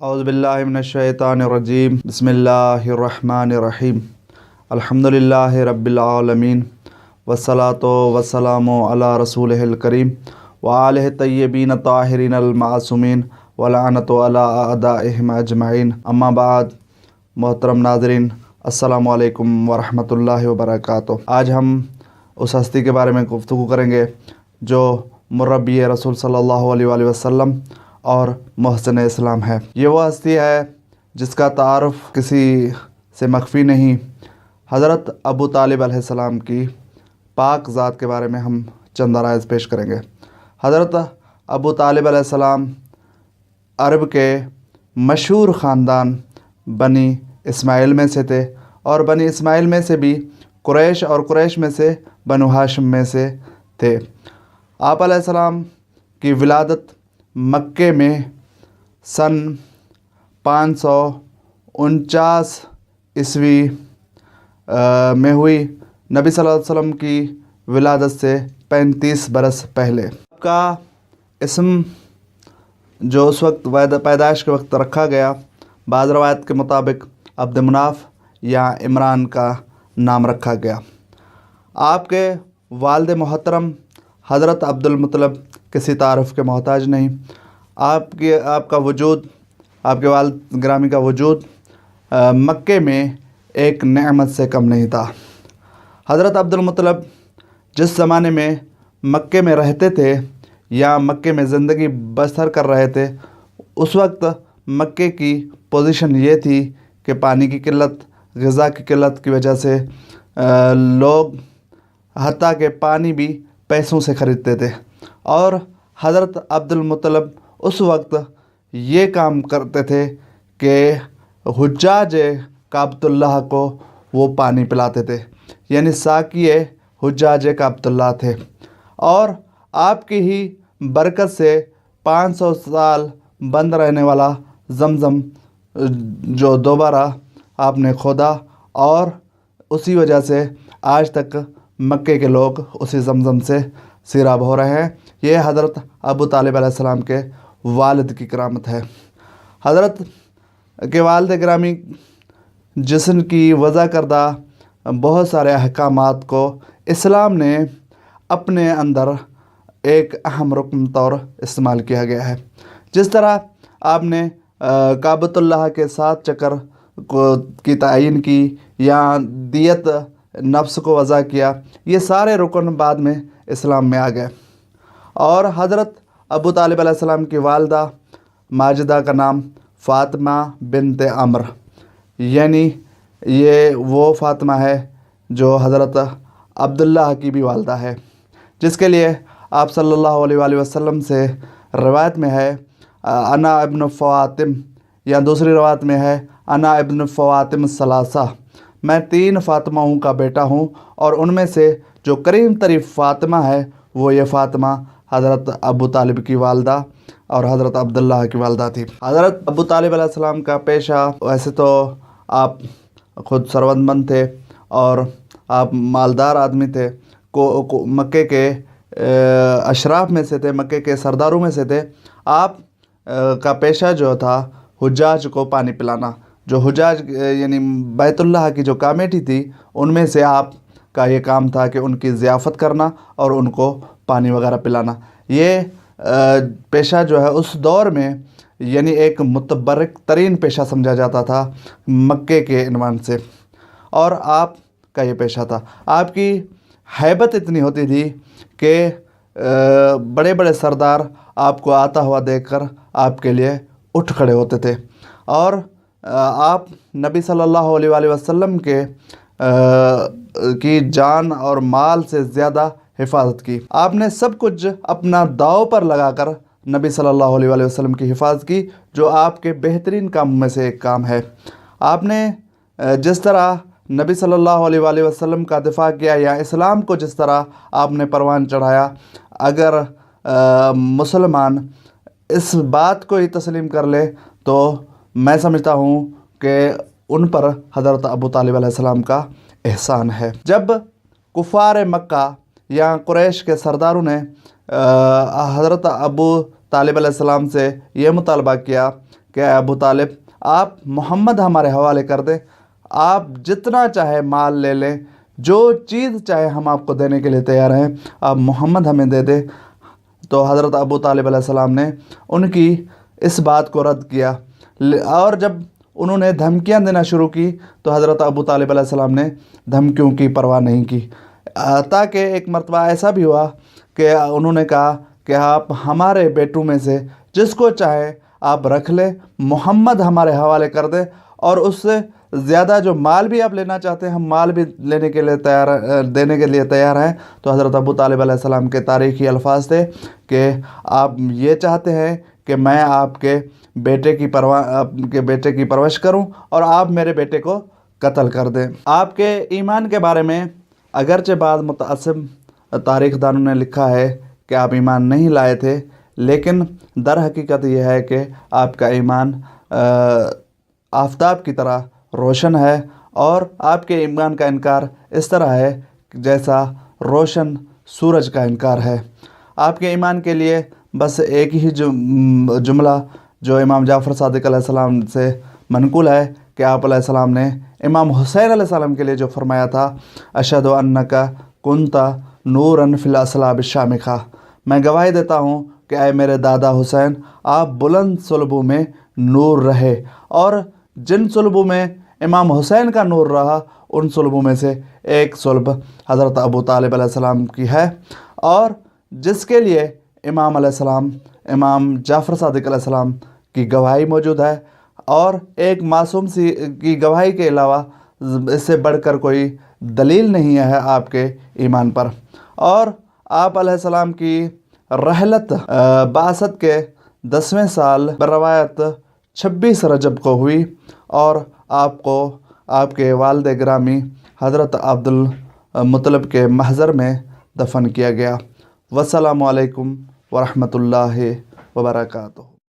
اعوذ باللہ من الشیطان الرجیم بسم اللہ الرحمن الرحیم الحمدللہ رب العالمین والصلاة والسلام علی رسولہ الکریم وآلہ طیبین الطاہرین المعصومین ولعنت علی اعدائہم اجمعین اما بعد۔ محترم ناظرین، السلام علیکم ورحمۃ اللہ وبرکاتہ۔ آج ہم اس ہستی کے بارے میں گفتگو کریں گے جو مربی رسول صلی اللہ علیہ وآلہ وسلم اور محسن اسلام ہے۔ یہ وہ ہستی ہے جس کا تعارف کسی سے مخفی نہیں۔ حضرت ابو طالب علیہ السلام کی پاک ذات کے بارے میں ہم چند عرائض پیش کریں گے۔ حضرت ابو طالب علیہ السلام عرب کے مشہور خاندان بنی اسماعیل میں سے تھے، اور بنی اسماعیل میں سے بھی قریش، اور قریش میں سے بنو ہاشم میں سے تھے۔ آپ علیہ السلام کی ولادت مکے میں سن 549 عیسوی میں ہوئی، نبی صلی اللہ علیہ وسلم کی ولادت سے 35 برس پہلے۔ آپ کا اسم جو اس وقت پیدائش کے وقت رکھا گیا، بعض روایت کے مطابق عبد مناف یا عمران کا نام رکھا گیا۔ آپ کے والد محترم حضرت عبد المطلب کسی تعارف کے محتاج نہیں۔ آپ کا وجود، آپ کے والد گرامی کا وجود مکے میں ایک نعمت سے کم نہیں تھا۔ حضرت عبد المطلب جس زمانے میں مکے میں رہتے تھے یا مکے میں زندگی بسر کر رہے تھے، اس وقت مکے کی پوزیشن یہ تھی کہ پانی کی قلت، غذا کی قلت کی وجہ سے لوگ حتیٰ کہ پانی بھی پیسوں سے خریدتے تھے، اور حضرت عبد المطلب اس وقت یہ کام کرتے تھے کہ حجاج کعبۃ اللہ کو وہ پانی پلاتے تھے، یعنی ساقی حجاج کعبۃ اللہ تھے، اور آپ کی ہی برکت سے 500 سال بند رہنے والا زمزم جو دوبارہ آپ نے کھودا، اور اسی وجہ سے آج تک مکے کے لوگ اسی زمزم سے سیراب ہو رہے ہیں۔ یہ حضرت ابو طالب علیہ السلام کے والد کی کرامت ہے۔ حضرت کے والد گرامی جسم کی وضع کردہ بہت سارے احکامات کو اسلام نے اپنے اندر ایک اہم رکن طور استعمال کیا گیا ہے۔ جس طرح آپ نے کعبۃ اللہ کے 7 چکر کی تعین کی یا دیت نفس کو وضع کیا، یہ سارے رکن بعد میں اسلام میں آ گئے۔ اور حضرت ابو طالب علیہ السلام کی والدہ ماجدہ کا نام فاطمہ بنت عمر، یعنی یہ وہ فاطمہ ہے جو حضرت عبداللہ کی بھی والدہ ہے، جس کے لیے آپ صلی اللہ علیہ وآلہ وسلم سے روایت میں ہے انا ابن فواطم، یا دوسری روایت میں ہے انا ابن فواطم الثلاثہ، میں 3 فاطمہوں کا بیٹا ہوں، اور ان میں سے جو کریم ترین فاطمہ ہے وہ یہ فاطمہ حضرت ابو طالب کی والدہ اور حضرت عبداللہ کی والدہ تھی۔ حضرت ابو طالب علیہ السلام کا پیشہ، ویسے تو آپ خود ثروت مند تھے اور آپ مالدار آدمی تھے، مکے کے اشراف میں سے تھے، مکے کے سرداروں میں سے تھے۔ آپ کا پیشہ جو تھا حجاج کو پانی پلانا، جو حجاج یعنی بیت اللہ کی جو کمیٹی تھی، ان میں سے آپ کا یہ کام تھا کہ ان کی ضیافت کرنا اور ان کو پانی وغیرہ پلانا۔ یہ پیشہ جو ہے اس دور میں یعنی ایک متبرک ترین پیشہ سمجھا جاتا تھا مکے کے عنوان سے، اور آپ کا یہ پیشہ تھا۔ آپ کی ہیبت اتنی ہوتی تھی کہ بڑے بڑے سردار آپ کو آتا ہوا دیکھ کر آپ کے لیے اٹھ کھڑے ہوتے تھے، اور آپ نبی صلی اللہ علیہ وآلہ وسلم کی جان اور مال سے زیادہ حفاظت کی۔ آپ نے سب کچھ اپنا داؤ پر لگا کر نبی صلی اللہ علیہ وآلہ وسلم کی حفاظت کی، جو آپ کے بہترین کاموں میں سے ایک کام ہے۔ آپ نے جس طرح نبی صلی اللہ علیہ وآلہ وسلم کا دفاع کیا، یا اسلام کو جس طرح آپ نے پروان چڑھایا، اگر مسلمان اس بات کو ہی تسلیم کر لے تو میں سمجھتا ہوں کہ ان پر حضرت ابو طالب علیہ السلام کا احسان ہے۔ جب کفار مکہ یا قریش کے سرداروں نے حضرت ابو طالب علیہ السلام سے یہ مطالبہ کیا کہ اے ابو طالب آپ محمد ہمارے حوالے کر دیں، آپ جتنا چاہے مال لے لیں، جو چیز چاہے ہم آپ کو دینے کے لیے تیار ہیں، آپ محمد ہمیں دے دیں۔ تو حضرت ابو طالب علیہ السلام نے ان کی اس بات کو رد کیا، اور جب انہوں نے دھمکیاں دینا شروع کی تو حضرت ابو طالب علیہ السلام نے دھمکیوں کی پرواہ نہیں کی، تاکہ ایک مرتبہ ایسا بھی ہوا کہ انہوں نے کہا کہ آپ ہمارے بیٹوں میں سے جس کو چاہے آپ رکھ لیں، محمد ہمارے حوالے کر دیں، اور اس سے زیادہ جو مال بھی آپ لینا چاہتے ہیں ہم مال بھی لینے کے لیے دینے کے لیے تیار ہیں۔ تو حضرت ابو طالب علیہ السلام کے تاریخی الفاظ تھے کہ آپ یہ چاہتے ہیں کہ میں آپ کے بیٹے کی پرورش کروں اور آپ میرے بیٹے کو قتل کر دیں۔ آپ کے ایمان کے بارے میں اگرچہ بعض متعصب تاریخ دانوں نے لکھا ہے کہ آپ ایمان نہیں لائے تھے، لیکن در حقیقت یہ ہے کہ آپ کا ایمان آفتاب کی طرح روشن ہے، اور آپ کے ایمان کا انکار اس طرح ہے جیسا روشن سورج کا انکار ہے۔ آپ کے ایمان کے لیے بس ایک ہی جملہ جو امام جعفر صادق علیہ السلام سے منقول ہے کہ آپ علیہ السلام نے امام حسین علیہ السلام کے لیے جو فرمایا تھا، اشہد انک کنت نورا فی الاصلاب الشامخہ، میں گواہی دیتا ہوں کہ اے میرے دادا حسین آپ بلند صلبوں میں نور رہے، اور جن صلبوں میں امام حسین کا نور رہا ان صلبوں میں سے ایک صلب حضرت ابو طالب علیہ السلام کی ہے، اور جس کے لیے امام علیہ السلام امام جعفر صادق علیہ السلام کی گواہی موجود ہے، اور ایک معصوم سی کی گواہی کے علاوہ اس سے بڑھ کر کوئی دلیل نہیں ہے آپ کے ایمان پر۔ اور آپ علیہ السلام کی رحلت بعثت کے 10ویں سال بروایت 26 رجب کو ہوئی، اور آپ کو آپ کے والد گرامی حضرت عبدالمطلب کے محضر میں دفن کیا گیا۔ والسلام علیکم ورحمۃ اللہ وبرکاتہ۔